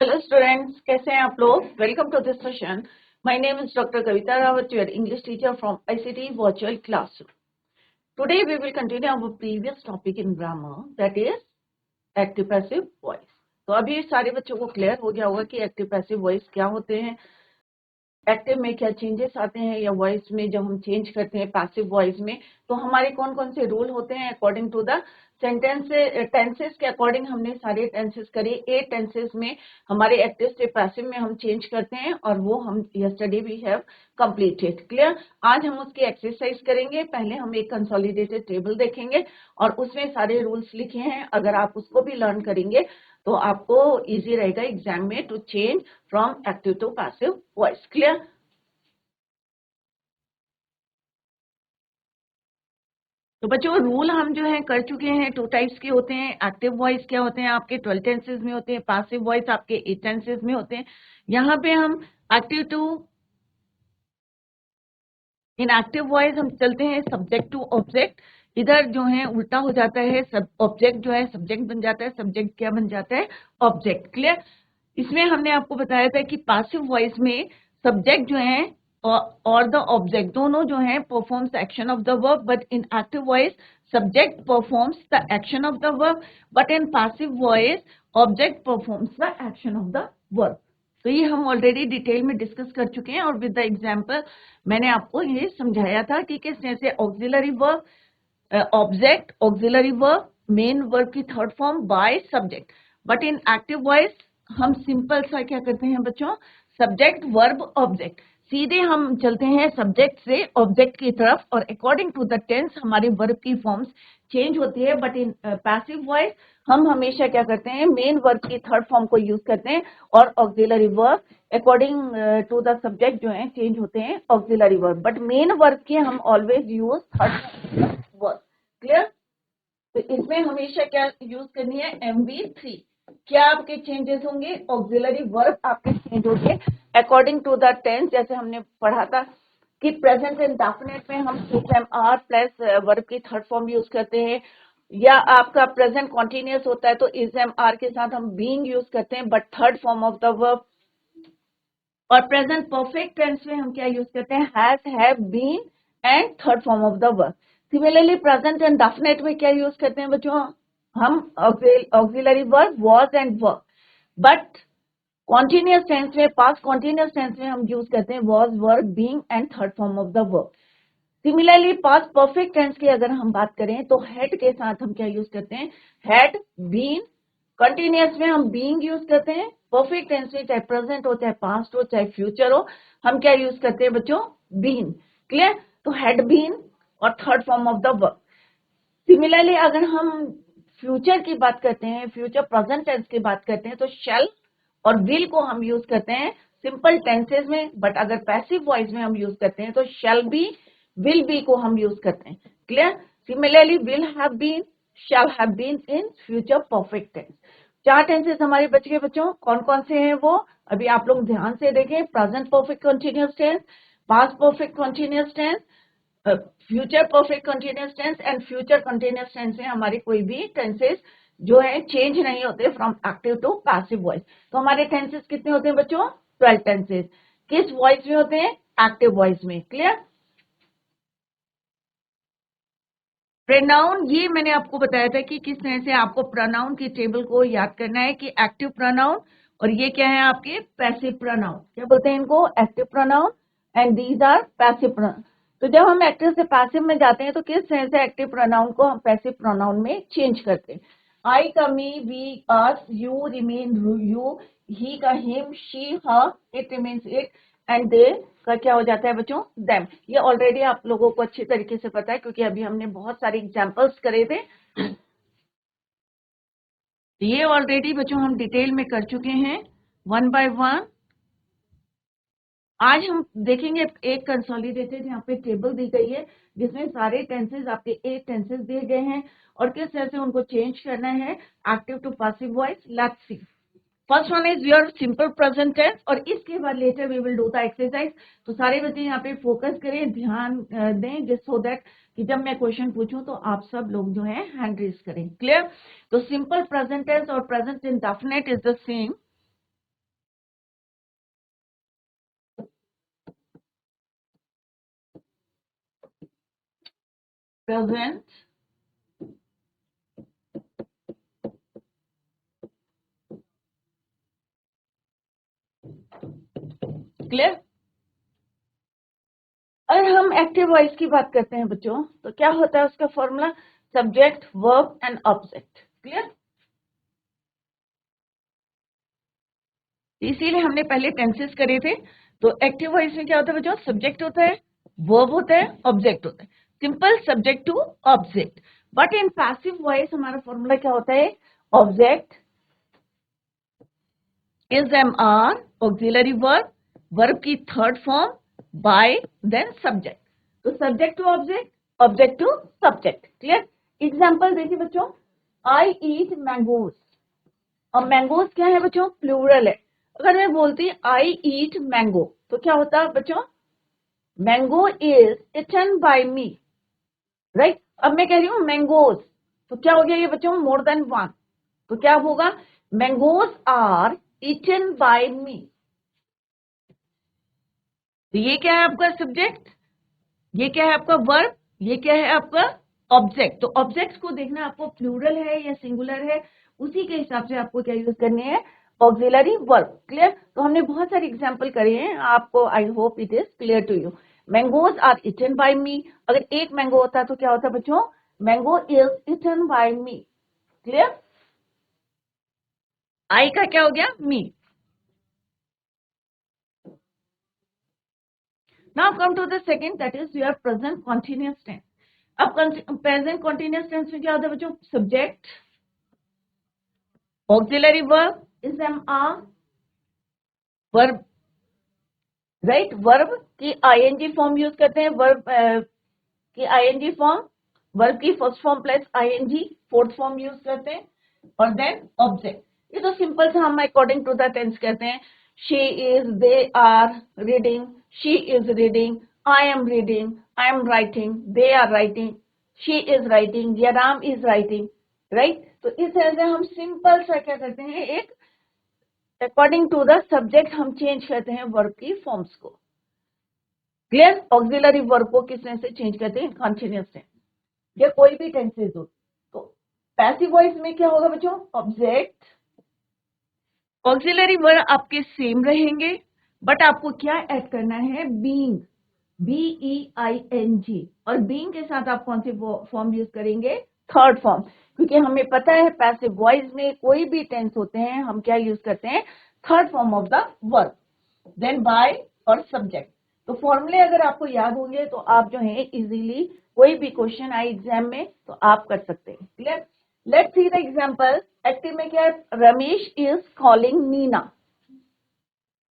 Hello students, कैसे हैं आप लोग। Welcome to this session. My name is doctor Kavita Rawat, your English teacher from ICT virtual classroom. Today we will continue our previous topic in grammar, that is active passive voice. तो अभी सारे बच्चों को clear हो गया होगा कि एक्टिव पैसिव वॉइस क्या होते हैं, एक्टिव में क्या चेंजेस आते हैं, या वॉइस में जब हम चेंज करते हैं पैसिव वॉइस में तो हमारे कौन कौन से रूल होते हैं according to the sentence. Tenses के अकॉर्डिंग हमने सारे टेंसेस करे। 8 टेंसेस में हमारे एक्टिव से पैसिव में हम चेंज करते हैं, और वो हम yesterday we have completed. Clear. आज हम उसकी एक्सरसाइज करेंगे। पहले हम एक कंसोलिडेटेड टेबल देखेंगे और उसमें सारे रूल्स लिखे हैं। अगर आप उसको भी लर्न करेंगे तो आपको इजी रहेगा एग्जाम में to change from active to passive voice. Clear. तो बच्चों रूल हम जो है कर चुके हैं। 2 टाइप्स के होते हैं। एक्टिव वॉइस क्या होते हैं आपके 12 टेंसेज में होते हैं, पैसिव वॉइस आपके 8 टेंसेज में होते हैं। यहाँ पे हम active to in active voice हम चलते हैं सब्जेक्ट टू ऑब्जेक्ट। इधर जो है उल्टा हो जाता है, सब ऑब्जेक्ट जो है सब्जेक्ट बन जाता है, सब्जेक्ट क्या बन जाता है, ऑब्जेक्ट। क्लियर। इसमें हमने आपको बताया था कि पैसिव वॉइस में सब्जेक्ट जो है और द ऑब्जेक्ट दोनों जो है performs action of the verb, but in active voice subject performs the action of the verb, but in passive voice object performs the action of the verb. तो ये हम ऑलरेडी डिटेल में discuss कर चुके हैं, और विद द एग्जांपल मैंने आपको ये समझाया था कि किस तरह से auxiliary verb, object, auxiliary verb, main verb की third form by subject. But in active voice हम सिंपल सा क्या करते हैं बच्चों, सब्जेक्ट वर्ब ऑब्जेक्ट, सीधे हम चलते हैं सब्जेक्ट से ऑब्जेक्ट की तरफ, और अकॉर्डिंग टू द टेंस हमारे वर्ब की फॉर्म्स चेंज होती है। बट इन पैसिव वॉइस हम हमेशा क्या करते हैं, मेन वर्ब की थर्ड फॉर्म को यूज करते हैं, और auxiliary verb according to the subject जो है चेंज होते हैं auxiliary verb, but main verb के हम always use third verb. Clear. तो इसमें हमेशा क्या यूज करनी है, MV3। क्या आपके चेंजेस होंगे, ऑक्सिलरी वर्ब आपके चेंज होंगे अकॉर्डिंग टू द टेंस। जैसे हमने पढ़ा था कि प्रेजेंट इंडेफिनिट में हम SMR प्लस वर्ब की थर्ड फॉर्म यूज करते हैं, या आपका प्रेजेंट कॉन्टिन्यूस होता है तो SMR के साथ हम बीइंग यूज करते हैं, but third form of the verb. और प्रेजेंट परफेक्ट टेंस में हम क्या यूज करते हैं, has, have, been and third form of the verb. Similarly present and definite में क्या यूज करते हैं बच्चों, हम auxiliary verb was and were. But continuous tense में, पास्ट कॉन्टिन्यूस टेंस में हम यूज करते हैं was, were, being and third form of the verb. Similarly past perfect tense की अगर हम बात करें तो हेड के साथ हम क्या यूज करते हैं, हैड, बीन। कंटिन्यूअस में हम बीइंग यूज करते हैं। परफेक्ट टेंस में चाहे प्रेजेंट हो, चाहे पास्ट हो, चाहे फ्यूचर हो, हम क्या यूज करते हैं बच्चों, बीन। क्लियर। तो हैड बीन और third form of the verb. Similarly अगर हम फ्यूचर की बात करते हैं, फ्यूचर प्रेजेंट टेंस की बात करते हैं, तो शैल और विल को हम यूज करते हैं सिंपल टेंसेज में, बट अगर पैसिव वॉइस में हम यूज करते हैं तो शैल बी, विल बी को हम यूज करते हैं। Clear. Similarly will have been, shall have been in future perfect tense. 4 tenses हमारे बच गए बच्चों। कौन कौन से हैं वो अभी आप लोग ध्यान से देखें। Present perfect continuous tense, past perfect continuous tense, future perfect continuous tense and future continuous tense में हमारे कोई भी टेंसेस जो है चेंज नहीं होते from active to passive voice. तो हमारे टेंसेस कितने होते हैं बच्चों, 12 टेंसेस। किस वॉइस में होते हैं, एक्टिव वॉइस में। क्लियर। प्रोनाउन, ये मैंने आपको बताया था कि किस तरह से आपको प्रोनाउन की टेबल को याद करना है, कि एक्टिव प्रोनाउन और ये क्या है आपके पैसिव प्रोनाउन। क्या बोलते हैं इनको, active pronoun and these are passive pronoun. तो जब हम एक्टिव से पैसिव में जाते हैं तो किस तरह से एक्टिव प्रोनाउन को हम पैसिव प्रोनाउन में चेंज करते हैं। आई का me, we, us, you remain you, he का him, she, her, it remains it, and they का क्या हो जाता है बच्चों, देम। ये ऑलरेडी आप लोगों को अच्छी तरीके से पता है क्योंकि अभी हमने बहुत सारे एग्जांपल्स करे थे। ये ऑलरेडी बच्चों हम डिटेल में कर चुके हैं वन बाय वन। आज हम देखेंगे एक कंसोलिडेटेड यहाँ पे टेबल दी गई है जिसमें सारे टेंसेस आपके 8 टेंसेस दिए गए हैं और किस तरह से उनको चेंज करना है active to passive voice. Let's see. First one is your simple present tense, और इसके बाद later we will do the exercise. तो सारे बच्चे यहाँ पे फोकस करें, ध्यान दें, जिस सो दैट कि जब मैं क्वेश्चन पूछूं तो आप सब लोग जो है हैंड रेज करें। क्लियर। तो सिंपल प्रेजेंट टेंस और present indefinite is the same. present clear. अगर हम एक्टिव वॉइस की बात करते हैं बच्चों तो क्या होता है उसका formula, subject verb and object. Clear. इसीलिए हमने पहले टेंसेस करे थे। तो एक्टिव वॉइस में क्या होता है बच्चों, सब्जेक्ट होता है, वर्ब होता है, ऑब्जेक्ट होता है, simple subject to object. But in passive voice हमारा फॉर्मूला क्या होता है, object is am are auxiliary verb, verb की third form by then subject. तो subject to object, object to subject. Clear. Example देखिए बच्चों, आई ईट मैंगोज। और मैंगोज क्या है बच्चों, प्लूरल है। अगर मैं बोलती आई ईट मैंगो तो क्या होता है बच्चों, mango is eaten by me, right. अब मैं कह रही हूं मैंगोज, तो क्या हो गया ये बच्चों, मोर देन वन। तो क्या होगा, mangoes are eaten by me. तो ये क्या है आपका सब्जेक्ट, ये क्या है आपका वर्ब, ये क्या है आपका ऑब्जेक्ट। तो ऑब्जेक्ट को देखना आपको प्लूरल है या सिंगुलर है, उसी के हिसाब से आपको क्या यूज करने हैं, ऑक्सिलरी वर्ब। क्लियर। तो हमने बहुत सारे एग्जांपल करे हैं आपको, I hope it is clear to you. Mangoes are eaten by me, अगर एक मैंगो होता तो क्या होता बच्चों, mango is eaten by me. Clear. I का क्या हो गया, me. Now come to the second, that is your present continuous tense. अब प्रेजेंट कॉन्टिन्यूअस टेंस में क्या होता है बच्चों, subject, auxiliary verb is am are, verb, right, verb की आईएनजी फॉर्म यूज करते हैं, वर्ब की आईएनजी फॉर्म, वर्ब की first form plus ING fourth form use करते हैं, और देन ऑब्जेक्ट। ये तो सिंपल सा हम अकॉर्डिंग टू द टेंस कहते हैं, she is, they are reading, she is reading, I am reading, I am writing, they are writing, she is writing, Jairam is writing, right. तो इस तरह से हम सिंपल सा क्या करते हैं, एक अकॉर्डिंग टू द सब्जेक्ट हम चेंज करते हैं वर्ब की फॉर्म्स को। क्लियर। ऑक्सिलरी वर्ब को किस तरह से चेंज करते हैं, कॉन्टिन्यूअस टेंस या कोई भी टेंसेस हो। तो पैसिव वॉइस में क्या होगा बच्चों, ऑब्जेक्ट, ऑक्सिलरी वर्ब आपके सेम रहेंगे, बट आपको क्या ऐड करना है, बीइंग, BEING। और बीइंग के साथ आप कौन से फॉर्म यूज करेंगे, थर्ड फॉर्म। क्योंकि हमें पता है पैसिव वॉइस में कोई भी टेंस होते हैं हम क्या यूज करते हैं, third form of the verb, then by और सब्जेक्ट। तो फॉर्मूले अगर आपको याद होंगे तो आप जो है इजीली कोई भी क्वेश्चन आए एग्जाम में तो आप कर सकते हैं। Clear. Let's see the example. Active में क्या है, Ramesh is calling Neena,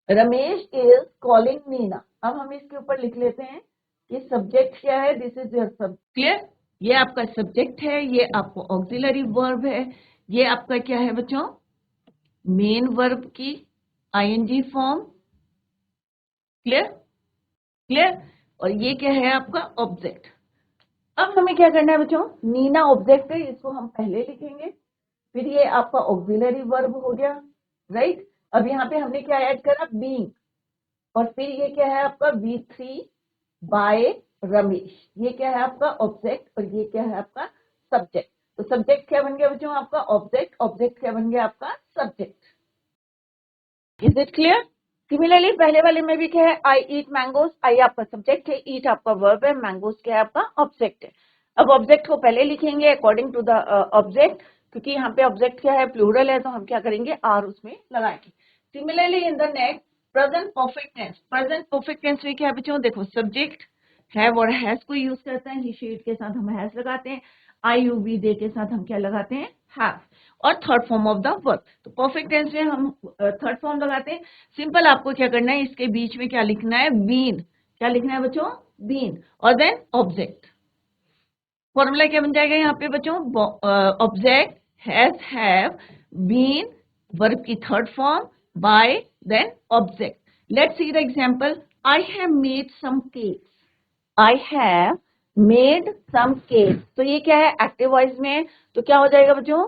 Ramesh is calling Neena. अब हम इसके ऊपर लिख लेते हैं कि सब्जेक्ट क्या है, दिस इज योर सब। क्लियर। ये आपका सब्जेक्ट है, ये आपको ऑक्सिलरी वर्ब है, ये आपका क्या है बच्चों, मेन वर्ब की आईएनजी फॉर्म। क्लियर। क्लियर। और ये क्या है आपका ऑब्जेक्ट। अब हमें क्या करना है बच्चों, नीना ऑब्जेक्ट है, इसको हम पहले लिखेंगे, फिर ये आपका ऑक्सिलरी वर्ब हो गया, राइट। अब यहाँ पे हमने क्या ऐड करा, बीइंग, और फिर ये क्या है आपका V3 बाय रमेश, ये क्या है आपका ऑब्जेक्ट, और ये क्या है आपका सब्जेक्ट। तो सब्जेक्ट क्या बन गया बच्चों आपका ऑब्जेक्ट, ऑब्जेक्ट क्या बन गया आपका subject. Is it clear. Similarly पहले वाले में भी क्या है, आई ईट मैंगोज, आई आपका सब्जेक्ट है, ईट आपका वर्ब है, मैंगोज क्या है आपका ऑब्जेक्ट है। अब ऑब्जेक्ट को पहले लिखेंगे अकॉर्डिंग टू द ऑब्जेक्ट, क्योंकि यहाँ पे ऑब्जेक्ट क्या है, प्लूरल है, तो हम क्या करेंगे, आर उसमें लगाएंगे। Similarly in the next present perfect tense, present perfect tense में क्या है बच्चों, देखो सब्जेक्ट हैव और हैज को यूज करते हैं, ही शीट के साथ हम हैज लगाते हैं, आई यू वी दे के साथ हम क्या लगाते हैं, हैव, और third form of the verb. तो परफेक्ट टेंस में हम थर्ड फॉर्म लगाते हैं। सिंपल आपको क्या करना है, इसके बीच में क्या लिखना है, बीन, क्या लिखना है बच्चों, बीन, और देन ऑब्जेक्ट। फॉर्मूला क्या बन जाएगा यहाँ पे बच्चों, object has, have, been, verb की third form, by, then object. Let's see the example, I have made some cakes, I have made some cakes. तो ये क्या है, एक्टिव वॉइस में, तो क्या हो जाएगा बच्चों,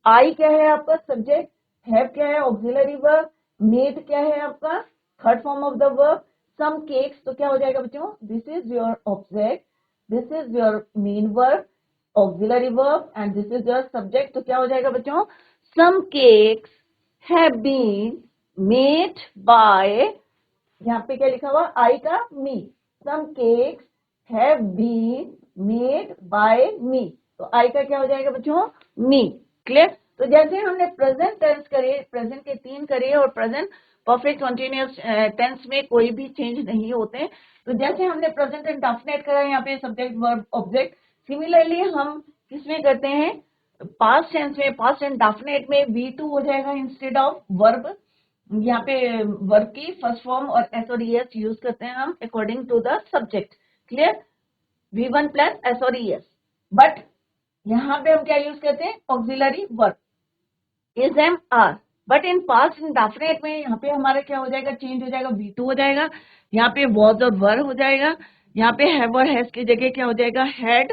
आई क्या है आपका सब्जेक्ट, हैव क्या है ऑक्सिलरी वर्ब, मेड क्या है आपका third form of the verb, some cakes, तो क्या हो जाएगा बच्चों, this is your object, this is your main verb, auxiliary verb, and this is your subject. तो क्या हो जाएगा बच्चों, some cakes have been made by, यहाँ पे क्या लिखा हुआ, आई का me, some cakes have been made by me. तो आई का क्या हो जाएगा बच्चों, मी। क्लियर। तो जैसे हमने प्रेजेंट टेंस करे, प्रेजेंट के 3 करे, और प्रेजेंट परफेक्ट कंटिन्यूअस टेंस में कोई भी चेंज नहीं होते। तो जैसे हमने प्रेजेंट इंडेफिनिट करा यहाँ पे सब्जेक्ट वर्ब ऑब्जेक्ट, सिमिलरली हम किसमें करते हैं, पास्ट टेंस में, पास्ट इंडेफिनिट में V2 हो जाएगा इंस्टेड ऑफ वर्ब। यहाँ पे वर्ब की फर्स्ट फॉर्म और एस और ईएस यूज करते हैं हम according to the subject. Clear, V1 plus S और ईएस। बट यहाँ पे हम क्या यूज करते हैं, auxiliary verb, is am are. But in past indefinite में यहाँ पे हमारा क्या हो जाएगा, चेंज हो जाएगा, V2 हो जाएगा, यहाँ पे वॉज और वर हो जाएगा, यहाँ पे हैव और हैज की जगह क्या हो जाएगा, हैड,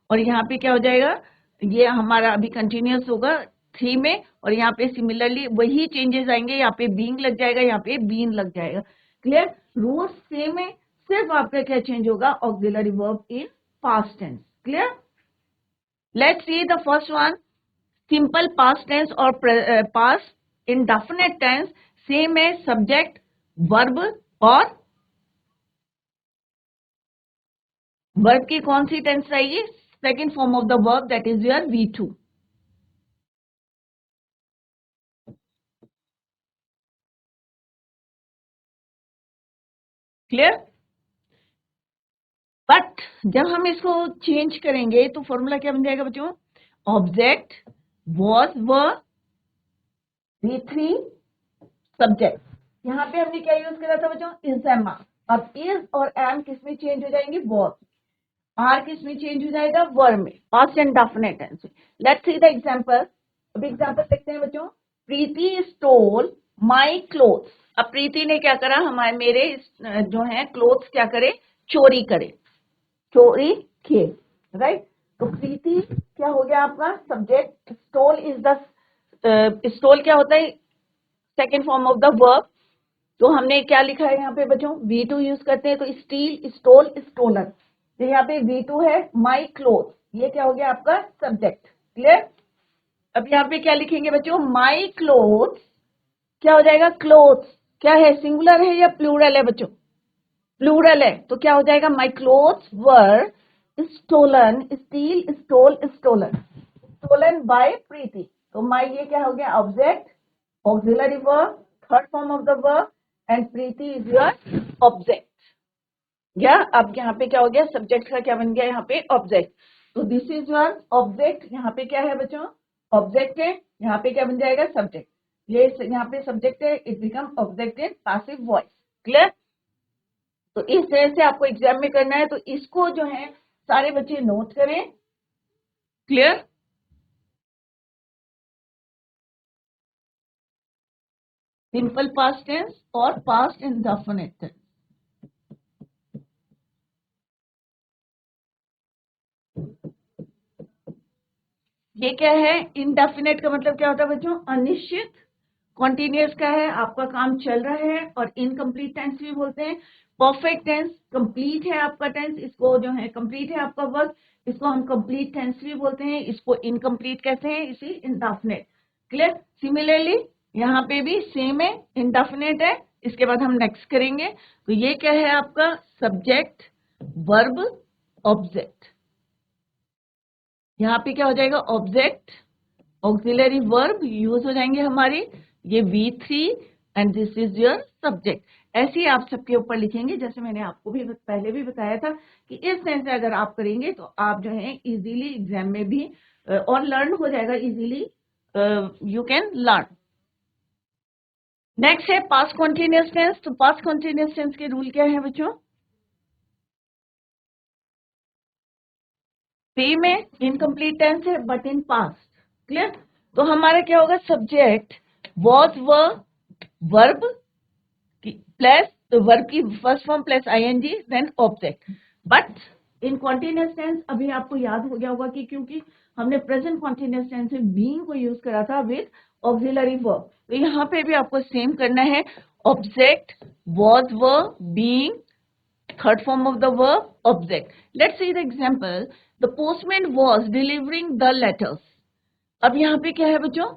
और यहाँ पे क्या हो जाएगा, ये हमारा अभी कंटिन्यूअस होगा 3 में, और यहाँ पे सिमिलरली वही चेंजेस आएंगे, यहाँ पे बीइंग लग जाएगा, यहाँ पे बीन लग जाएगा। क्लियर, रूल्स सेम है, सिर्फ आपका क्या चेंज होगा, auxiliary verb in past tense. Clear, let's see the first one, simple past tense और पास्ट इंडेफिनिट टेंस सेम है, सब्जेक्ट वर्ब, और वर्ब की कौन सी टेंस आएगी, second form of the verb, that is your V2। Clear, but जब हम इसको चेंज करेंगे तो फॉर्मूला क्या बन जाएगा बच्चों, object was were V3 subject. यहाँ पे हमने क्या यूज करा था बच्चों, इज एम आर। अब इज और एम किस में चेंज हो जाएंगे, वॉज। आर किस में चेंज हो जाएगा, वर में, पास्ट इंडेफिनिट टेंस में। Let's see the example. अब एग्जांपल देखते हैं बच्चों, प्रीति स्टोल माय क्लोथ्स। अब प्रीति ने क्या करा, हमारे मेरे जो है क्लोथ्स क्या करे, चोरी करे, चोरी किए, राइट। तो प्रीति क्या हो गया आपका subject, stole is the, stole क्या होता है, second form of the verb. तो हमने क्या लिखा है यहाँ पे बच्चों, V2 यूज करते हैं, तो स्टील, स्टोल, स्टोलन। तो यहाँ पे V2 है, माई क्लोथ, ये क्या हो गया आपका सब्जेक्ट। क्लियर, अब यहाँ पे क्या लिखेंगे बच्चों, माई क्लोथ क्या हो जाएगा, क्लोथ क्या है, सिंगुलर है या प्लूरल है बच्चों, प्लूरल है, तो क्या हो जाएगा, my clothes were stolen, steal, stole, stolen, stolen by Preeti. तो माई ये क्या हो गया, object, auxiliary verb, third form of the verb, and Preeti is your object. या अब यहाँ पे क्या हो गया, सब्जेक्ट का क्या बन गया, यहाँ पे ऑब्जेक्ट। तो दिस इज योर ऑब्जेक्ट, यहाँ पे क्या है बच्चों, ऑब्जेक्ट है, यहाँ पे क्या बन जाएगा, सब्जेक्ट। ये यहाँ पे सब्जेक्ट है, it become object in passive voice. Clear, तो इस तरह से आपको एग्जाम में करना है, तो इसको जो है सारे बच्चे नोट करें। क्लियर, सिंपल पास्ट टेंस और पास्ट इंडेफिनिट टेंस। ये क्या है, इंडेफिनिट का मतलब क्या होता है बच्चों, अनिश्चित। कॉन्टिन्यूअस का है, आपका काम चल रहा है, और इनकम्प्लीट टेंस भी बोलते हैं। परफेक्ट टेंस कंप्लीट है आपका टेंस, इसको जो है कंप्लीट है आपका वर्क, इसको हम कंप्लीट टेंस भी बोलते हैं। इसको इनकम्प्लीट कहते हैं, इसी इंडेफिनिट। क्लियर, सिमिलरली यहाँ पे भी सेम है, इंडेफिनिट है। इसके बाद हम नेक्स्ट करेंगे। तो ये क्या है आपका, सब्जेक्ट वर्ब ऑब्जेक्ट। यहाँ पे क्या हो जाएगा, ऑब्जेक्ट ऑक्सिलरी वर्ब यूज हो जाएंगे हमारे, ये V3, and this is your subject. ऐसे ही आप सबके ऊपर लिखेंगे, जैसे मैंने आपको भी पहले भी बताया था कि इस तरह से अगर आप करेंगे तो आप जो है इजीली एग्जाम में भी और लर्न हो जाएगा, easily you can learn. Next है पास्ट कॉन्टिन्यूअस टेंस। तो पास्ट कॉन्टिन्यूअस टेंस के रूल क्या है बच्चों, सेम है, इनकम्प्लीट टेंस है बट इन पास्ट। क्लियर, तो हमारा क्या होगा, subject was verb plus verb की first form plus ING then object. But in continuous tense अभी आपको याद हो गया होगा कि क्योंकि हमने प्रेजेंट कॉन्टिन्यूअस टेंस में बीइंग को यूज करा था विद ऑक्सिलरी वर्ब, तो यहाँ पे भी आपको सेम करना है, object was being third form of the verb object. Let's see the example. The postman was delivering the letters. अब यहाँ पे क्या है बच्चों?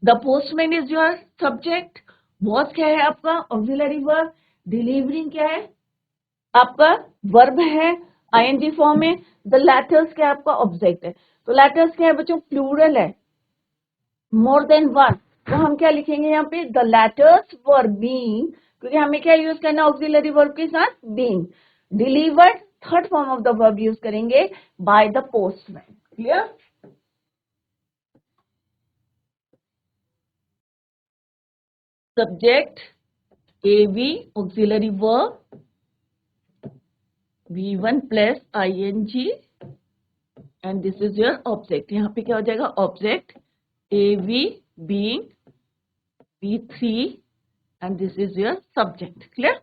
The postman is your subject. Was क्या है आपका auxiliary verb. Delivering क्या है आपका verb है ing फॉर्म में. The letters क्या है आपका ऑब्जेक्ट है. तो letters क्या है बच्चों? प्लूरल है, more than one. तो हम क्या लिखेंगे यहाँ पे? The letters were being, क्योंकि हमें क्या यूज करना है ऑक्सिलरी वर्ब के साथ? being delivered. Third form of the verb use करेंगे by the postman. Clear? Subject AV auxiliary verb V1 plus ing and this is your object. यहाँ पे क्या हो जाएगा? Object AV being V3 and this is your subject. Clear?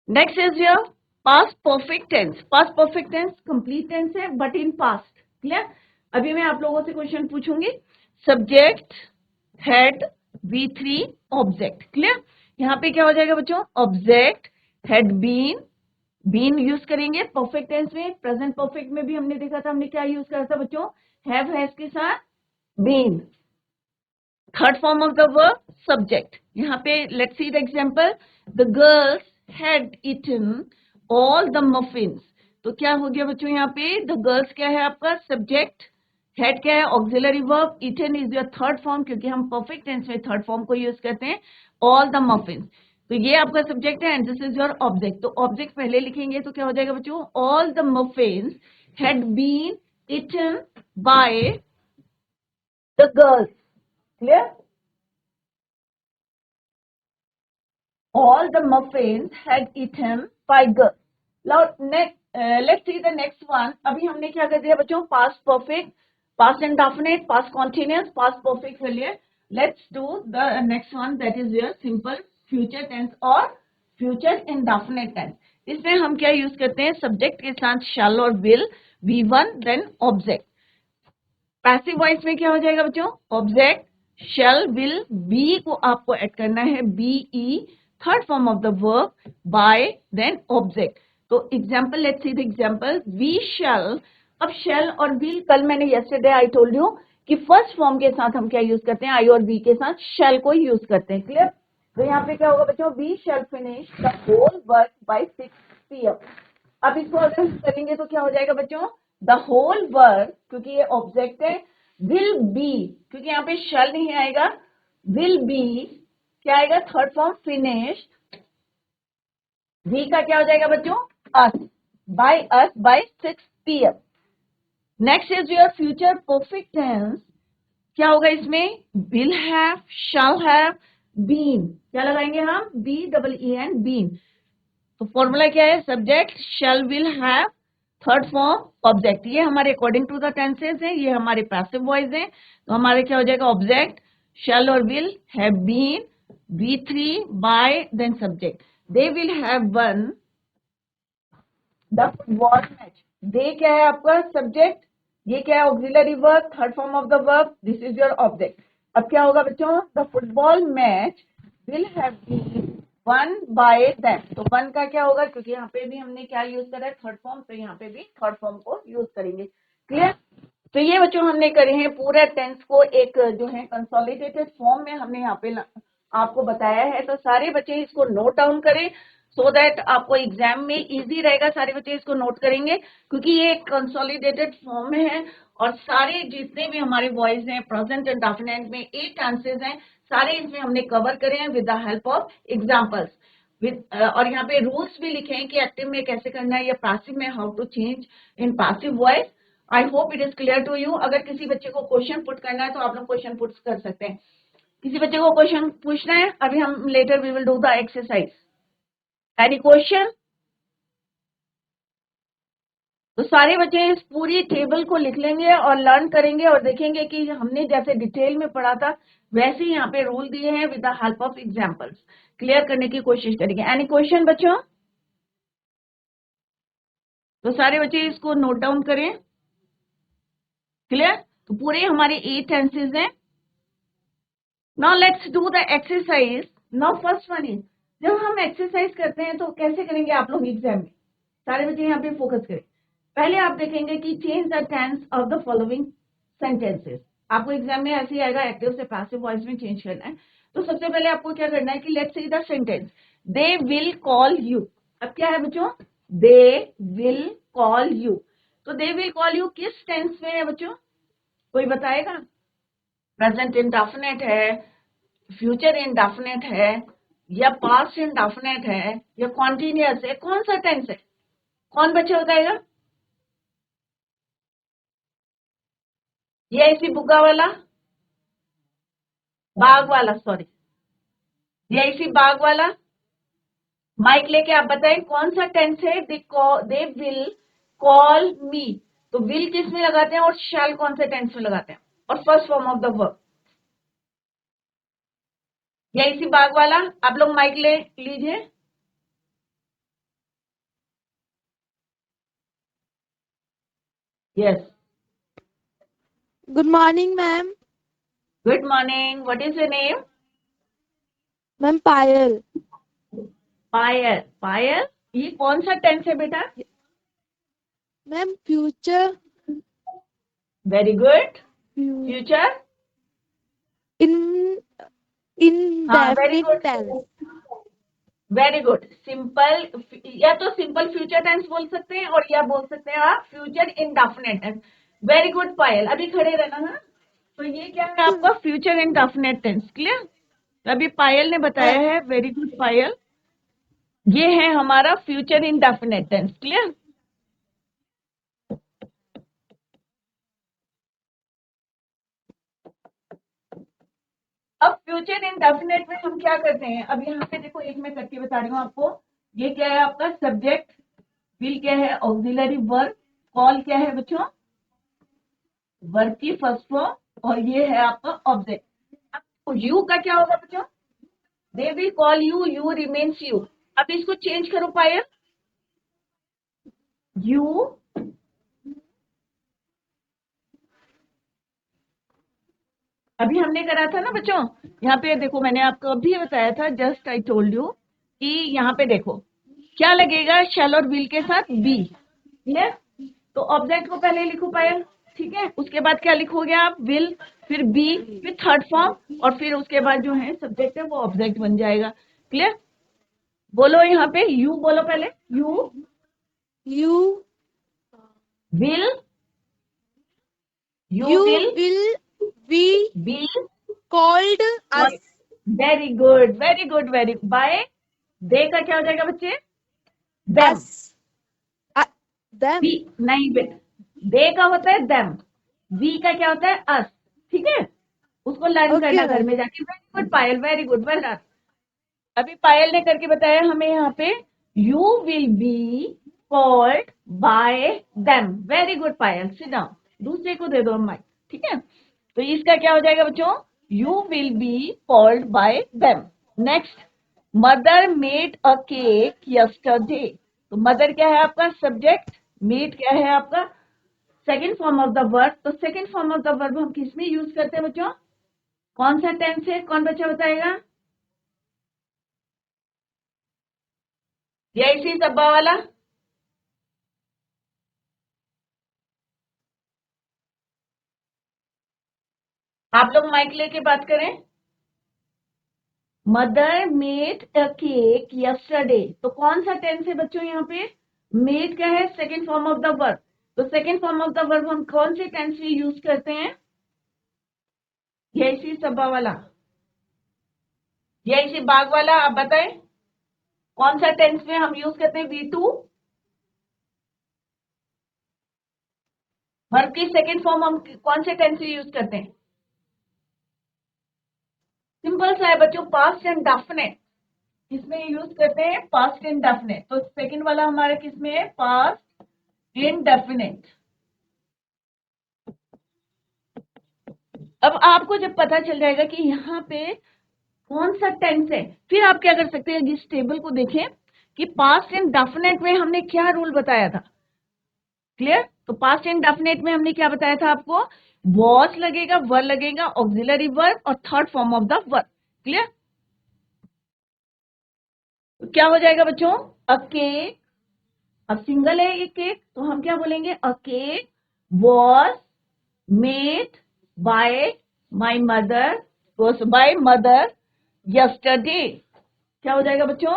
Next is your past perfect tense. Past perfect tense complete tense है but in past. Clear? अभी मैं आप लोगों से क्वेश्चन पूछूंगी. Subject had V3 object. Clear? यहाँ पे क्या हो जाएगा बच्चों? Object had been यूज करेंगे परफेक्ट टेंस में. प्रेजेंट परफेक्ट में भी हमने देखा था, हमने क्या यूज करा था बच्चों? हैव हैज के साथ been. Third form of the verb subject. यहाँ पे let's see the example. The girls had eaten all the muffins. तो क्या हो गया बच्चों यहाँ पे? द गर्ल्स क्या है आपका सब्जेक्ट, हैड क्या है auxiliary verb, eaten is your third form क्योंकि हम परफेक्ट टेंस में थर्ड फॉर्म को यूज करते हैं. ऑल द मफिन्स, तो ये आपका सब्जेक्ट है and this is your object. तो ऑब्जेक्ट पहले लिखेंगे तो क्या हो जाएगा बच्चों? All the muffins had been eaten by the girls. Clear? All the muffins had eaten by girls. Now next, let's see the next one. अभी हमने क्या कर दिया बच्चों? Past perfect, past indefinite, past continuous, past perfect कर लिया. Let's do the next one, that is your simple future tense or future indefinite tense. इसमें हम क्या यूज करते हैं? सब्जेक्ट के साथ shall और will, V1 then object. Passive voice में क्या हो जाएगा बच्चों? ऑब्जेक्ट shall will be को आपको ऐड करना है be, third form of the verb by then object. तो example let's see the example. we shall. अब shall और will कल मैंने yesterday I told you कि फर्स्ट फॉर्म के साथ हम क्या यूज करते हैं? I और we के साथ shall को यूज करते हैं. क्लियर? तो यहाँ पे क्या होगा बच्चों? we shall finish the whole work by 6 PM. अब इसको अगर हम करेंगे तो क्या हो जाएगा बच्चों? द होल वर्क, क्योंकि ये ऑब्जेक्ट है, विल बी, क्योंकि यहाँ पे शैल नहीं आएगा, विल बी क्या आएगा? Third form finish. वी का क्या हो जाएगा बच्चों? Us, by us by 6 PM. Next is your future perfect tense. क्या होगा इसमें? Will have, shall have, been. क्या लगाएंगे हम? BEEN, been. तो फॉर्मूला क्या है? Subject shall will have, third form object. ये हमारे अकॉर्डिंग टू द टेंसेस हैं, ये हमारे पैसिव वॉइस हैं. तो हमारे क्या हो जाएगा? ऑब्जेक्ट शैल और will have been, V3 by then subject. They will have won the football match. They क्या है आपका? सब्जेक्ट. ये क्या है? Auxiliary verb, third form of the verb. This is your object. अब क्या होगा बच्चों? The football match will have been won by them. तो वन का क्या होगा? क्योंकि यहाँ पे भी हमने क्या यूज करा है? Third form. तो यहाँ पे भी थर्ड फॉर्म को यूज करेंगे. क्लियर? तो ये बच्चों हमने करे हैं पूरा टेंस को एक जो है कंसोलिडेटेड फॉर्म में हमने यहाँ पे आपको बताया है. तो सारे बच्चे इसको नोट डाउन करें सो दैट आपको एग्जाम में इजी रहेगा. सारे बच्चे इसको नोट करेंगे क्योंकि ये एक कंसोलिडेटेड फॉर्म में है और सारे जितने भी हमारे वॉइस हैं प्रेजेंट एंड डेफिनेट में 8 टेंसेस हैं, सारे इसमें हमने कवर करे हैं with the help of examples. और यहाँ पे रूल्स भी लिखे हैं कि एक्टिव में कैसे करना है या पैसिव में how to change in passive voice. I hope it is clear to you. अगर किसी बच्चे को क्वेश्चन पुट करना है तो आप लोग क्वेश्चन पुट कर सकते हैं. किसी बच्चे को क्वेश्चन पूछना है? अभी हम later we will do the exercise. Any question? तो सारे बच्चे इस पूरी टेबल को लिख लेंगे और लर्न करेंगे और देखेंगे कि हमने जैसे डिटेल में पढ़ा था वैसे ही यहाँ पे रूल दिए हैं with the help of examples. Clear करने की कोशिश करेंगे. एनी क्वेश्चन बच्चों? तो सारे बच्चे इसको नोट डाउन करें. क्लियर? तो पूरे हमारे 8 टेंसेज हैं। Now let's do the exercise. Now first one is, जब हम एक्सरसाइज करते हैं तो कैसे करेंगे आप लोग एग्जाम में? सारे बच्चे यहाँ पे फोकस करें। पहले आप देखेंगे कि change the tense of the following sentences. आपको एग्जाम में ऐसे ही आएगा, एक्टिव से पैसिव वॉइस में चेंज करना है। तो सबसे पहले आपको क्या करना है कि let's see the sentence, they will call you. अब क्या है बच्चों? They will call you. तो दे विल कॉल यू किस टेंस में है बच्चों? कोई बताएगा? प्रेजेंट इंडेफिनिट है, फ्यूचर इंडेफिनिट है, या पास्ट इंडेफिनिट है, या कॉन्टिन्यूअस है? कौन सा टेंस है? कौन बच्चा बताएगा? ये इसी बुग्गा वाला, बाग वाला, सॉरी, ये इसी बाग वाला। माइक लेके आप बताएं कौन सा टेंस है? दे विल कॉल मी। तो विल किस में लगाते हैं और शैल कौन से टेंस में लगाते हैं? और first form of the verb, ये इसी बाग वाला। आप लोग माइक ले लीजिए। Yes, Good morning, ma'am. Good morning. What is your name? Ma'am Payal. पायल। पायल, ये कौन सा टेंस है बेटा? Ma'am future. Very good. fu- future, In हाँ very indefinite good, tense. Very good. Simple, या तो सिंपल फ्यूचर टेंस बोल सकते हैं और या बोल सकते हैं आप future indefinite tense. Very good Payal, अभी खड़े रहना है। तो ये क्या है आपका? Future indefinite tense. क्लियर? अभी पायल ने बताया Ma'am, है, वेरी गुड पायल। ये है हमारा फ्यूचर इंडेफिनिट टेंस। क्लियर? अब फ्यूचर इंडेफिनिट में हम क्या करते हैं? अब यहाँ पे देखो, एक मैं करके बता रही हूँ आपको। ये क्या है आपका? सब्जेक्ट। विल क्या है? Auxiliary verb. कॉल क्या है बच्चों? वर्ब की फर्स्ट फॉर्म। और ये है आपका ऑब्जेक्ट। अब यू का क्या होगा बच्चों? They will call you, you remains you. अब इसको चेंज करो पायल, यू अभी हमने करा था ना बच्चों। यहाँ पे देखो, मैंने आपको अभी बताया था, जस्ट आई टोल्ड यू कि यहाँ पे देखो क्या लगेगा शैल और विल के साथ? बी। क्लियर? तो ऑब्जेक्ट को पहले लिखो पायल, ठीक है? उसके बाद क्या लिखोगे आप? विल, फिर बी, फिर थर्ड फॉर्म, और फिर उसके बाद जो है सब्जेक्ट है वो ऑब्जेक्ट बन जाएगा। क्लियर? बोलो यहाँ पे यू बोलो पहले। You you will, you you will will be be, called us. Very good, very good, very. By they का क्या हो जाएगा बच्चे? देम। Us. Them. वी नहीं बेटा, दे का होता है देम, वी का क्या होता है? अस। ठीक है? उसको लर्न Okay, करना घर ma'am. में जाके। वेरी गुड पायल, वेरी गुड, वेल डन। अभी पायल ने करके बताया हमें यहाँ पे, you will be called by them. Very good Payal, sit down. दूसरे को दे दो माइक, ठीक है? तो इसका क्या हो जाएगा बच्चों? You will be called by them. Next, mother made a cake yesterday. तो मदर क्या है आपका? सब्जेक्ट। मेड क्या है आपका? Second form of the verb. तो second form of the verb हम किस में यूज करते हैं बच्चों? कौन सा टेंस है? कौन बच्चा बताएगा? ये इसी सब्बा वाला। आप लोग माइक लेके बात करें। Mother made a cake yesterday. तो कौन सा टेंस है बच्चों यहाँ पे? मेड क्या है? Second form of the verb. तो second form of the verb हम कौन से टेंस में यूज करते हैं? ये इसी सब्बा वाला, ये इसी बाग वाला। आप बताएं कौन सा टेंस में हम यूज करते हैं? V2 वर्ब की सेकेंड फॉर्म हम कौन से टेंस में यूज करते हैं? सिंपल सा है बच्चों, पास्ट एंड डेफिनेट। किसमें यूज करते हैं? Past indefinite. तो सेकंड वाला हमारे किसमें है? Past indefinite. अब आपको जब पता चल जाएगा कि यहाँ पे कौन सा टेंस है, फिर आप क्या कर सकते हैं? इस टेबल को देखें कि पास्ट इंडेफिनिट में हमने क्या रूल बताया था। क्लियर? तो पास्ट इंडेफिनिट में हमने क्या बताया था आपको? वॉज लगेगा, वर लगेगा, ऑक्सिलरी वर्ब और third form of the verb. Clear? तो क्या हो जाएगा बच्चों? अ केक, अब सिंगल है ये केक, तो हम क्या बोलेंगे? A cake was made by my mother, by mother yesterday. क्या हो जाएगा बच्चों?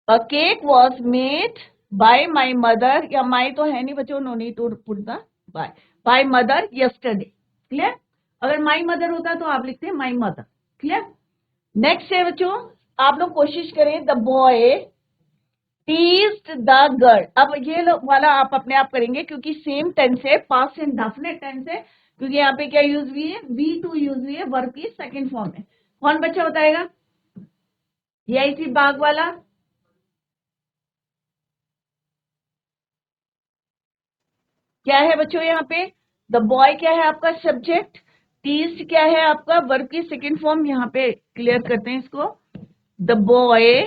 A cake was made by my mother, या माई तो है नहीं बच्चों, no need to put the by mother yesterday. Clear? अगर माई मदर होता तो आप लिखते हैं माई मदर। क्लियर? नेक्स्ट है बच्चों, आप लोग कोशिश करें, the boy teased the girl. अब ये वाला आप अपने आप करेंगे क्योंकि सेम टेंस है, पास्ट एंड डेफिनेट टेंस है, क्योंकि यहाँ पे क्या यूज हुई है? वी टू यूज हुई है वर्ब की सेकंड फॉर्म में। कौन बच्चा बताएगा? ये आई थी बाग वाला। क्या है बच्चों यहाँ पे? द बॉय क्या है आपका? सब्जेक्ट। टीज्ड क्या है आपका? वर्ब की सेकंड फॉर्म। यहाँ पे क्लियर करते हैं इसको। The boy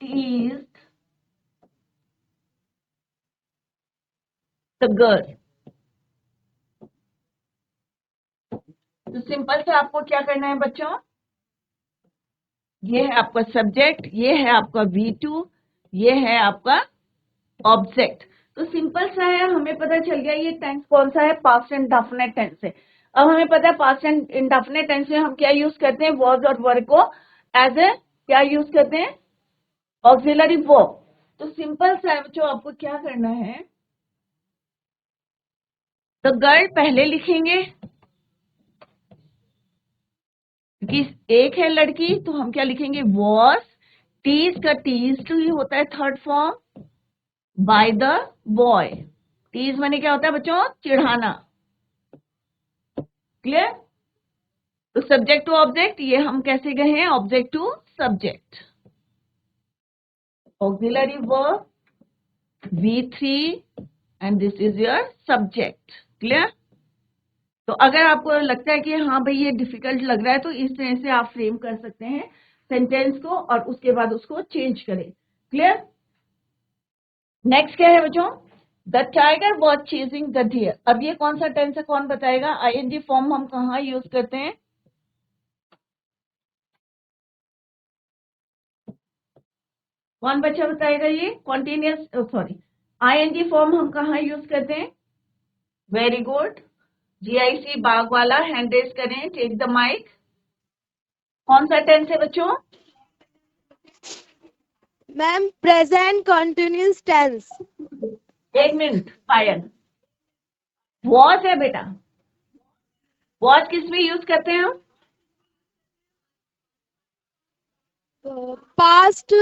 teased the girl. तो सिंपल से आपको क्या करना है बच्चों? ये है आपका सब्जेक्ट, ये है आपका V2, ये है आपका ऑब्जेक्ट। तो सिंपल सा है, हमें पता चल गया ये टेंस कौन सा है, पास्ट एंड डेफिनेट टेंस है। अब हमें पता है पास्ट एंड इंडेफिनेट टेंस में हम क्या यूज करते हैं? वर्ब और वर्ब को एज ए क्या यूज करते हैं? Auxiliary verb. तो सिंपल सा है बच्चों, आपको क्या करना है? तो गर्ल पहले लिखेंगे क्योंकि एक है लड़की, तो हम क्या लिखेंगे? वॉज। टीज का टीज टू ही होता है third form, by the boy. Tease माने क्या होता है बच्चों? चिढ़ाना। क्लियर? तो सब्जेक्ट टू ऑब्जेक्ट, ये हम कैसे गए हैं? Object to subject. Auxiliary verb V3 and this is your subject. Clear? तो अगर आपको लगता है कि हाँ भाई ये डिफिकल्ट लग रहा है, तो इस तरह से आप फ्रेम कर सकते हैं सेंटेंस को और उसके बाद उसको चेंज करें। क्लियर? नेक्स्ट क्या है बच्चों? The tiger was chasing the deer. अब ये कौन सा टेंस है, कौन बताएगा? ING फॉर्म हम कहाँ यूज करते हैं? कौन बच्चा बताएगा? ये कॉन्टिन्यूस, सॉरी, ING फॉर्म हम कहाँ यूज करते हैं? Very good. GIC बाग वाला, हैंड रेज करें, टेक द माइक। कौन सा टेंस है बच्चों? Ma'am present continuous tense. एक मिनट पायल, वॉज है बेटा। वॉज किस में यूज करते हैं हम? Past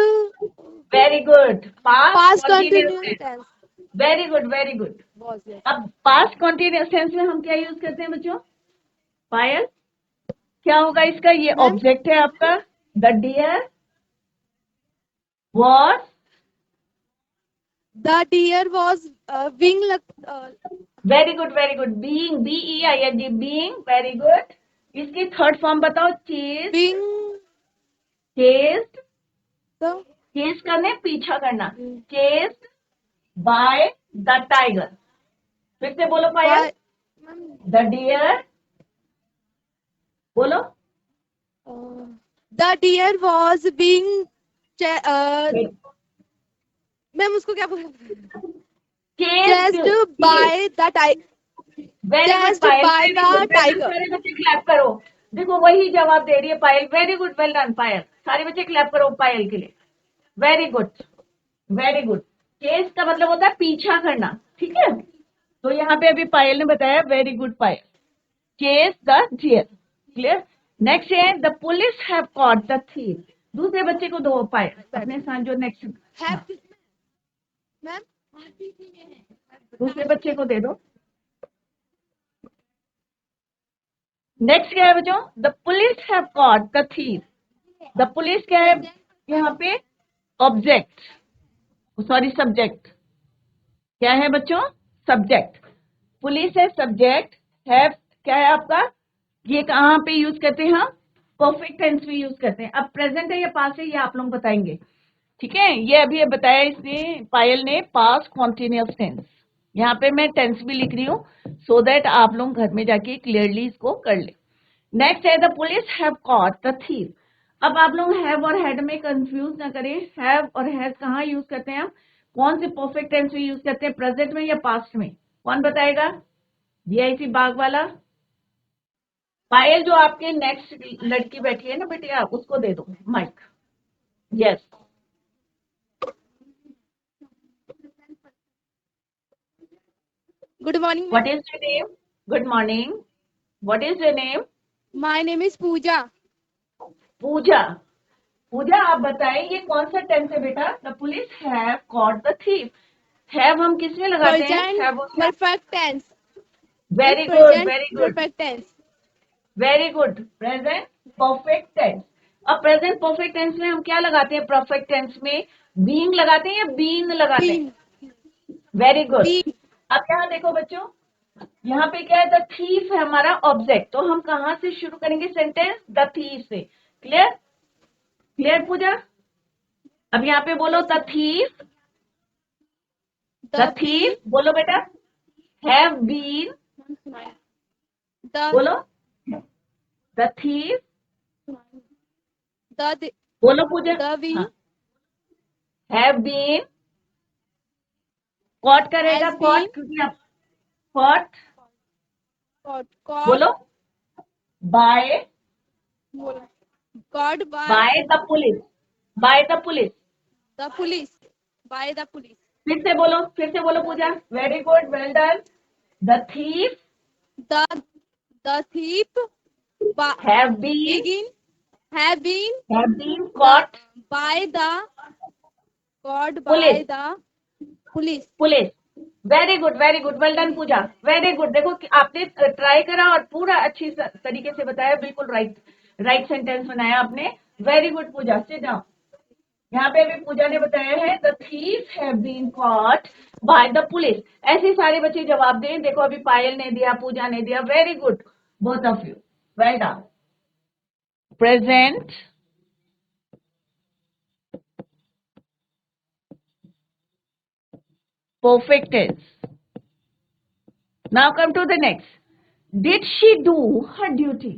very good, past past continuous continuous tense. Tense very good, very good. Was there. अब पास्ट कॉन्टिन्यूस टेंस में हम क्या यूज करते हैं बच्चों? पायल, क्या होगा इसका? ये मैम ऑब्जेक्ट है आपका। The deer was, the deer was being very good, very good. Being, BEING, being, very good. इसकी थर्ड फॉर्म बताओ? Chase. Being chased, the chase करने पीछा करना। Chased by the tiger. फिर से बोलो Payal. By ma'am the deer, बोलो। The deer was being ma'am उसको क्या बोलते हैं? Chased, chased by the tiger. Very good chased Payal, by very good, the very good. Tiger. सारे बच्चे क्लैप करो। देखो वही जवाब दे रही है Payal. Very good, well done Payal. सारे बच्चे क्लैप करो पायल के लिए। Very good, very good. Chase का मतलब होता है पीछा करना। ठीक है? तो यहाँ पे अभी पायल ने बताया, very good Payal. Chase the deer. Clear? Next है the police have caught the thief. दूसरे बच्चे को दो पायल अपने साथ, जो नेक्स्ट। हैप्पी मैम दूसरे बच्चे को दे दो। नेक्स्ट क्या है बच्चों? The police have caught the thief. The police क्या है यहाँ पे? Object, sorry subject. क्या है बच्चों? सब्जेक्ट। पुलिस है सब्जेक्ट, है क्या है आपका? ये कहाँ पे यूज करते हैं हम? परफेक्ट टेंस में यूज करते हैं। अब प्रेजेंट है या पास है, ये आप लोग बताएंगे। ठीक है, ये अभी बताया इसने पायल ने, पास्ट कॉन्टिन्यूअस टेंस। यहाँ पे मैं टेंस भी लिख रही हूँ सो दैट आप लोग घर में जाके क्लियरली इसको कर ले। नेक्स्ट है the police have caught the thief. अब आप लोग हैव और हैड में कंफ्यूज ना करें। हैव और हैज कहाँ यूज करते हैं हम, कौन से परफेक्ट टेंस में यूज करते हैं, प्रेजेंट में या पास्ट में, कौन बताएगा? जीआईसी बाग वाला। पायल जो आपके नेक्स्ट लड़की बैठी है ना बेटिया, उसको दे दो mike. Yes, Good morning, what ma'am. Is your name? Good morning, what is your name? My name is Pooja. Pooja. Pooja आप बताएं ये कौन सा टेंस है बेटा? The police have caught the thief. Have हम किस में लगाते हैं? Present have. perfect tense. In very good, present very good, perfect tense. Very good. Present perfect tense. अब प्रेजेंट परफेक्ट टेंस में हम क्या लगाते हैं? परफेक्ट टेंस में बीइंग लगाते हैं या बीन लगाते हैं? Been. Very good. Been. अब यहाँ देखो बच्चों, यहाँ पे क्या है? द थीफ है हमारा ऑब्जेक्ट, तो हम कहाँ से शुरू करेंगे सेंटेंस? द थीफ से। क्लियर? क्लियर पूजा? अब यहाँ पे बोलो Yes, the ma'am. Thief. The The been. Thief बोलो बेटा। हैव बीन, The बोलो द थीफ, the बोलो पूजा। the been हाँ, हैव बीन कॉट करेगा, has कॉट been क्योंकि आप कॉट, caught बोलो by, caught by by the police, by the police. the police. By the police. फिर से बोलो Pooja. Very good, well done. The thief The the thief ba- have been, begin have been the caught by the caught police, by the police. Police. Very good, very good, well done Pooja, very good. देखो कि आपने try करा और पूरा अच्छी तरीके से बताया, बिल्कुल राइट, राइट सेंटेंस बनाया आपने। Very good Pooja, sit down. यहाँ पे अभी पूजा ने बताया है the thief have been caught by the police. ऐसे ही सारे बच्चे जवाब दें। देखो अभी पायल ने दिया, पूजा ने दिया। Very good both of you, well done. Present perfect tense. Now come to the next. Did she do her duty.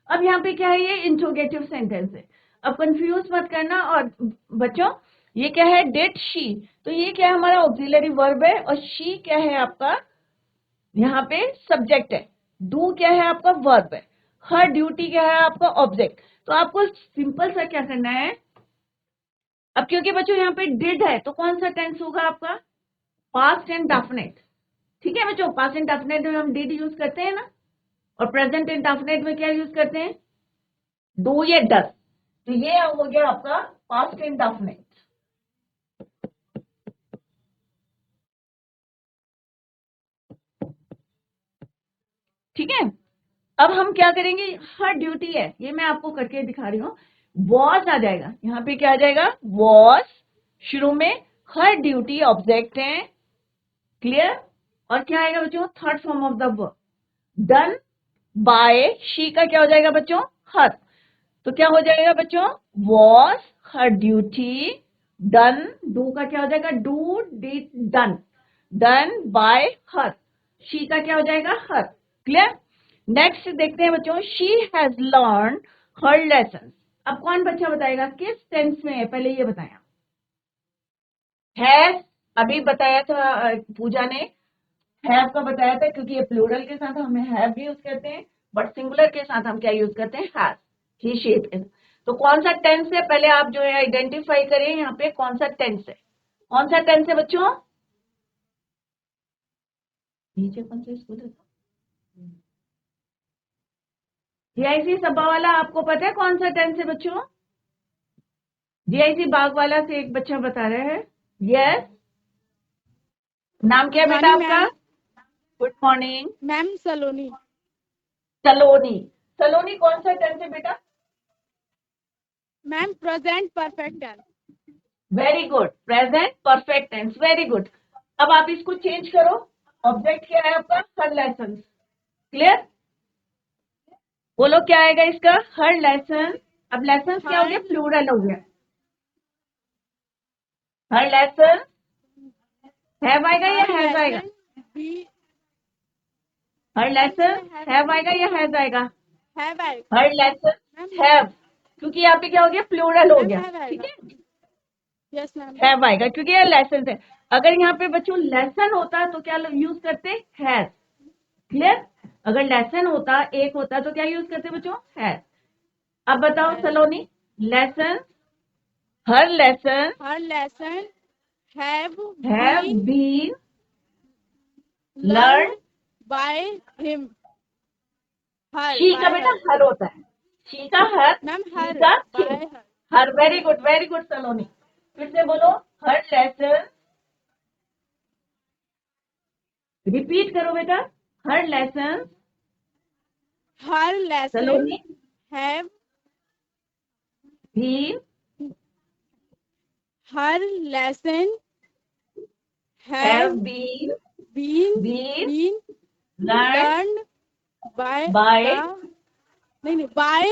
अब यहाँ पे क्या है? ये इंट्रोगेटिव सेंटेंस है। अब कंफ्यूज मत करना। और बच्चों ये क्या है? डिड शी, तो ये क्या है? हमारा ऑक्सिलरी वर्ब है, और शी क्या है आपका? यहाँ पे सब्जेक्ट है। डू क्या है आपका? वर्ब है। हर ड्यूटी क्या है आपका? ऑब्जेक्ट। तो आपको सिंपल सा क्या करना है? अब क्योंकि बच्चों यहाँ पे डिड है, तो कौन सा टेंस होगा आपका? Past and definite. ठीक है बच्चों, पास्ट एंड डेफिनेट में हम डिड यूज करते हैं ना, और प्रेजेंट एंड डेफिनेट में क्या यूज करते हैं? डू या डस। तो ये हो गया आपका पास्ट एंड डेफिनेट। ठीक है, अब हम क्या करेंगे? हर ड्यूटी है, ये मैं आपको करके दिखा रही हूँ। वॉज आ जाएगा, यहाँ पे क्या आ जाएगा? वॉज शुरू में, हर ड्यूटी ऑब्जेक्ट है। क्लियर? और क्या आएगा बच्चों? Third form of the verb done by she का क्या हो जाएगा बच्चों? हर। तो क्या हो जाएगा बच्चों? Was her duty done, do का क्या हो जाएगा? Do did done, done by her. She का क्या हो जाएगा? हर। क्लियर? नेक्स्ट देखते हैं बच्चों। She has learn her lesson. अब कौन बच्चा बताएगा किस टेंस में है? पहले ये बताया। हैज अभी बताया था पूजा ने, हैव का बताया था, क्योंकि ये प्लूरल के साथ हम हैव भी यूज करते हैं, बट सिंगुलर के साथ हम क्या यूज करते हैं? Has, he she it. तो कौन सा टेंस है? पहले आप जो है आइडेंटिफाई करें यहाँ पे कौन सा टेंस है। कौन सा टेंस है बच्चों? नीचे कौन सा स्कूल है? जीआईसी सब्बा वाला, आपको पता है कौन सा टेंस है बच्चों? जीआईसी बाग वाला से एक बच्चा बता रहा है। यस, नाम क्या है Good बेटा morning, आपका? ma'am. Good morning. Ma'am Saloni. Saloni. Saloni कौन सा टेंस है बेटा? Ma'am present perfect tense. Very good, present perfect tense. Very good. अब आप इसको चेंज करो। ऑब्जेक्ट क्या है आपका? Her lesson. क्लियर? बोलो क्या आएगा इसका? हर लेसन। अब लेसन क्या हो Her गया? प्लूरल हो गया। हर लेसन हैव आएगा या हैज आएगा? बी हर लेसन हैव आएगा या हैज आएगा? हैव आएगा। हर लेसन मैम हैव, क्योंकि यहाँ पे क्या हो गया, प्लूरल हो मैम गया, हैव ठीक आएगा। है। Yes ma'am. हैव आएगा क्योंकि ये लेसन है। अगर यहाँ पे बच्चों लेसन होता तो क्या यूज करते, हैज। क्लियर? अगर लेसन होता, एक होता, तो क्या यूज करते बच्चों, हैज। अब बताओ Has. Saloni, lesson, her lesson her lesson have have been been learn learn. By him. Her she का बाय बेटा हर। हर होता है, शी का हर, मैम ही हर का by him. Her. Her, very good Saloni. फिर से बोलो, हर लेसन, रिपीट करो बेटा, her lesson her lesson Saloni have been her lesson have have been been been been learn learn by by, नहीं by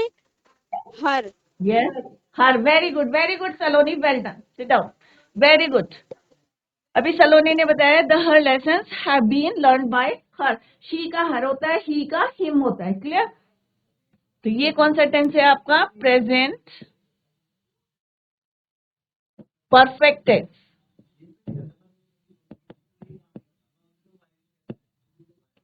her. Yes, her. Very good Saloni, well done, sit down, very good. अभी सलोनी ने बताया the her lesson have been learn by her. She का her होता है, ही का him होता है। क्लियर? तो ये कौन सा टेंस है आपका, प्रेजेंट परफेक्ट टेंस।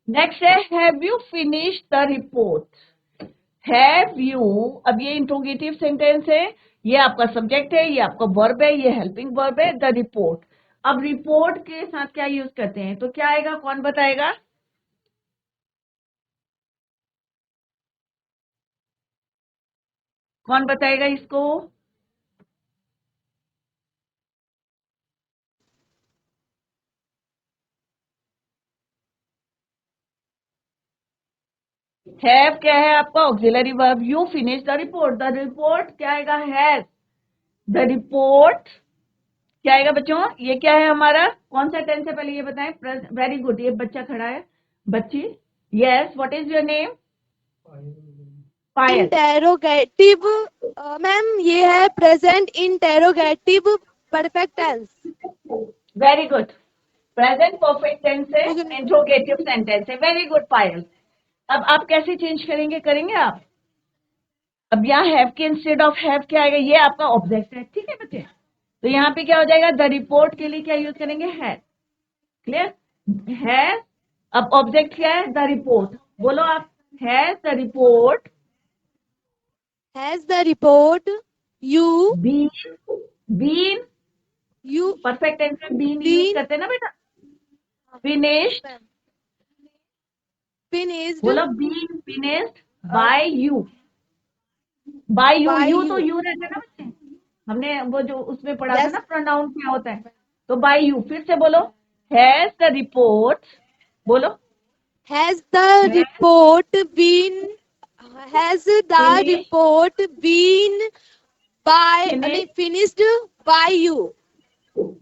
नेक्स्ट है have you finish the report. Have you, अब ये इंट्रोगेटिव सेंटेंस है, ये आपका सब्जेक्ट है, ये आपका वर्ब है, ये हेल्पिंग वर्ब है, द रिपोर्ट। अब रिपोर्ट के साथ क्या यूज करते हैं, तो क्या आएगा, कौन बताएगा? कौन बताएगा इसको? हैव क्या है आपका, auxiliary verb. You finish the report, the report क्या आएगा, हैज। द रिपोर्ट क्या आएगा बच्चों, ये क्या है हमारा, कौन सा टेंस है, पहले ये बताएं। वेरी गुड, ये बच्चा खड़ा है, बच्ची। Yes, what is your name? Payal. Interrogative ma'am ये है present interrogative perfect tense. Very good, present perfect tense है, मुझे इंट्रोगेटिव सेंटेंस है। Very good Payal. अब आप कैसे चेंज करेंगे आप? अब यहाँ हैव के इंस्टेड ऑफ हैव क्या आएगा, ये आपका ऑब्जेक्ट है, ठीक है बच्चे। तो यहाँ पे क्या हो जाएगा, द रिपोर्ट के लिए क्या यूज करेंगे, हैज। क्लियर? हैज। अब ऑब्जेक्ट क्या है, द रिपोर्ट। बोलो आप, has the report has the report you been, been you perfect tense में बीन यूज बीन करते हैं ना बेटा। फिनिश्ड, फिनिश्ड बोलो been finished by you. By you, by you तो यू। यू रहते हैं ना बच्चे, हमने वो जो उसमें पढ़ा था यस ना, प्रोनाउन क्या होता है। तो बाय यू, फिर से बोलो, हैज द रिपोर्ट, बोलो, has the report been has the finish, report been by finish. नहीं finished by you.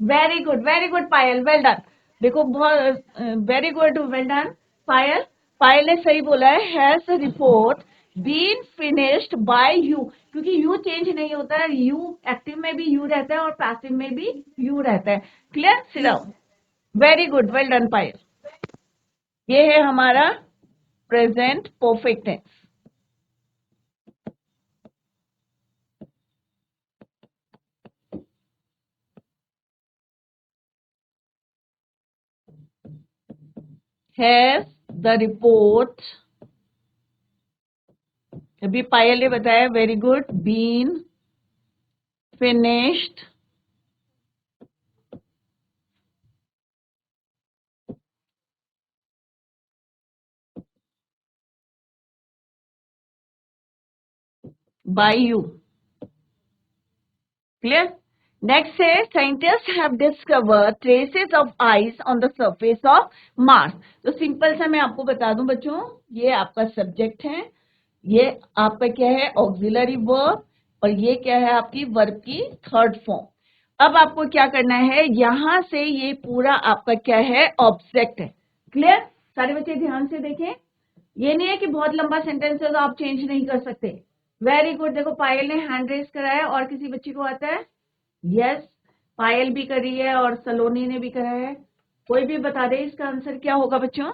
Very good Payal, well done. देखो बहुत, very good, well done Payal. Payal ने सही बोला है, has the report been finished by you, क्योंकि you change नहीं होता है, यू एक्टिव में भी यू रहता है और पैसिव में भी यू रहता है। Clear? Sit yes down. Very good, well done Payal. ये है हमारा present perfect tense. Has the report, अभी पायल ने बताया, very good, been finished by you. Clear? Next है, scientist have discover traces of ice on the surface of Mars. तो simple सा मैं आपको बता दूं बच्चों, ये आपका सब्जेक्ट है, ये आपका क्या है, ऑक्सिलरी वर्ब, और ये क्या है, आपकी वर्ब की थर्ड फॉर्म। अब आपको क्या करना है, यहां से ये पूरा आपका क्या है, ऑब्जेक्ट है। क्लियर? सारे बच्चे ध्यान से देखें, ये नहीं है कि बहुत लंबा सेंटेंस है तो आप चेंज नहीं कर सकते। वेरी गुड, देखो पायल ने हैंड रेस कराया, और किसी बच्ची को आता है, यस, पायल भी करी है और सलोनी ने भी करा है। कोई भी बता दे इसका आंसर क्या होगा बच्चों?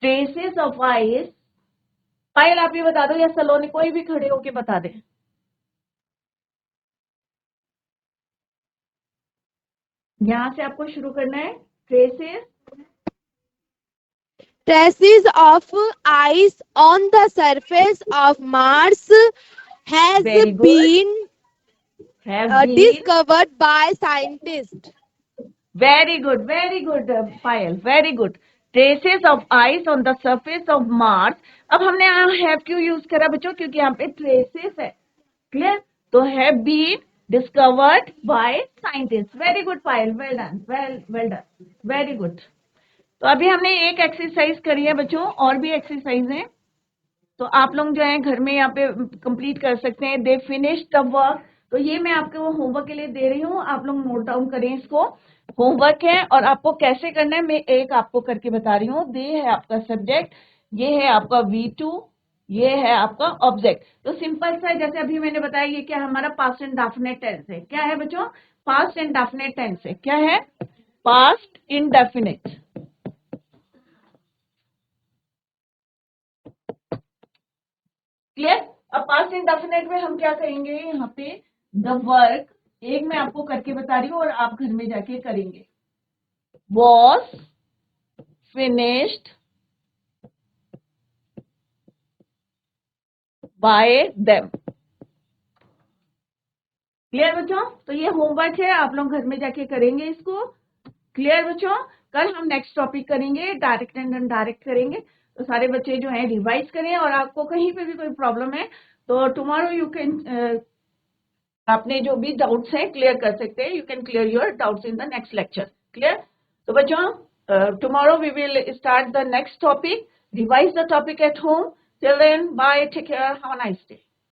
Traces of ice. पायल आप ही बता दो या सलोनी, कोई भी खड़े होके बता दे। यहां से आपको शुरू करना है। Traces Traces of ice on the surface of Mars has Very good. been have been discovered by scientists. very good Payal, very good. Traces of ice on the surface of Mars। अब हमने यहाँ have क्यों use करा बच्चों? क्योंकि यहाँ पे traces है। क्लियर? तो have been discovered by scientists। Very good Payal, well done, well done, very good. तो अभी हमने एक एक्सरसाइज करी है बच्चों, और भी एक्सरसाइज है, तो आप लोग जो है घर में यहाँ पे कंप्लीट कर सकते हैं। They finish the work. तो ये मैं आपको होमवर्क के लिए दे रही हूँ, आप लोग नोट डाउन करें इसको। होमवर्क है और आपको कैसे करना है मैं एक आपको करके बता रही हूँ। दे है आपका सब्जेक्ट, ये है आपका V2, ये है आपका ऑब्जेक्ट। तो सिंपल सा, जैसे अभी मैंने बताया, ये क्या हमारा पास्ट एंड डेफिनेट टेंस है। क्या है बच्चों? पास्ट एंड डेफिनेट टेंस है। क्या है? Past indefinite. क्लियर? अब पास्ट इंडेफिनिट में हम क्या करेंगे? यहाँ पे द वर्क, एक मैं आपको करके बता रही हूँ और आप घर में जाके करेंगे। Was finished bye them. Clear बच्चों? तो ये होमवर्क है, आप लोग घर में जाके करेंगे इसको। क्लियर बच्चों? कल हम नेक्स्ट टॉपिक करेंगे, डायरेक्ट एंड इनडायरेक्ट करेंगे। तो सारे बच्चे जो है रिवाइज करें, और आपको कहीं पे भी कोई प्रॉब्लम है तो टुमारो यू कैन अपने जो भी डाउट्स हैं क्लियर कर सकते हैं। You can clear your doubts in the next lecture. Clear? तो बच्चों tomorrow we will start the next topic. Revise the topic at home. Till then bye, take care, have a nice day.